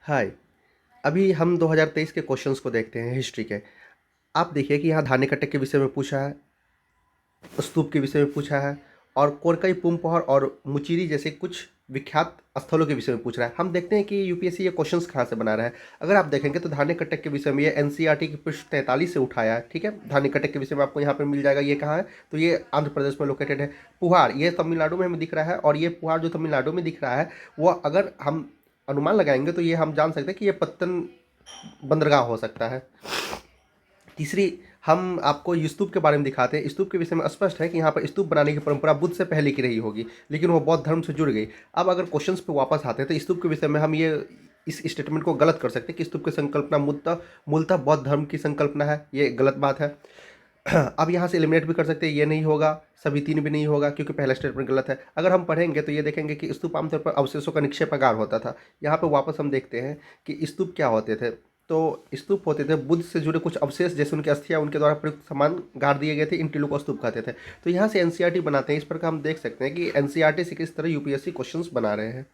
हाय। अभी हम 2023 के क्वेश्चंस को देखते हैं हिस्ट्री के। आप देखिए कि यहाँ धान्य कट्टे के विषय में पूछा है, स्तूप के विषय में पूछा है और कोरकई पुमपहर और मुचिरी जैसे कुछ विख्यात स्थलों के विषय में पूछ रहा है। हम देखते हैं कि यूपीएससी ये क्वेश्चंस कहाँ से बना रहा है। अगर आप देखेंगे तो धान्य कट्टे के विषय में ये एनसीईआरटी की पृष्ठ 43 से उठाया है। ठीक है, धान्य कट्टे के विषय में आपको यहाँ पर मिल जाएगा। ये कहाँ है? तो ये आंध्र प्रदेश में लोकेटेड है। पुहार ये तमिलनाडु में हमें दिख रहा है और ये पुहार जो तमिलनाडु में दिख रहा है वो अगर हम अनुमान लगाएंगे तो ये हम जान सकते हैं कि ये पत्तन बंदरगाह हो सकता है। तीसरी, हम आपको स्तूप के बारे में दिखाते हैं। स्तूप के विषय में स्पष्ट है कि यहाँ पर स्तूप बनाने की परंपरा बुद्ध से पहले की रही होगी, लेकिन वो बौद्ध धर्म से जुड़ गई। अब अगर क्वेश्चंस पे वापस आते हैं तो स्तूप के विषय में हम ये इस स्टेटमेंट को गलत कर सकते हैं कि स्तूप की संकल्पना मूलतः मूलतः बौद्ध धर्म की संकल्पना है। ये गलत बात है। अब यहाँ से एलिमिनेट भी कर सकते हैं, ये नहीं होगा, सभी तीन भी नहीं होगा क्योंकि पहला स्टेटमेंट गलत है। अगर हम पढ़ेंगे तो ये देखेंगे कि स्तूप आमतौर पर अवशेषों का निक्षेपागार होता था। यहाँ पर वापस हम देखते हैं कि स्तूप क्या होते थे। तो स्तूप होते थे बुद्ध से जुड़े कुछ अवशेष, जैसे उनकी अस्थियां, उनके द्वारा प्रयुक्त सामान गाड़ दिए गए थे। इन टीलों को स्तूप कहते थे। तो यहाँ से एनसीईआरटी बनाते हैं। इस प्रकार हम देख सकते हैं कि एनसीईआरटी से किस तरह यूपीएससी क्वेश्चंस बना रहे हैं।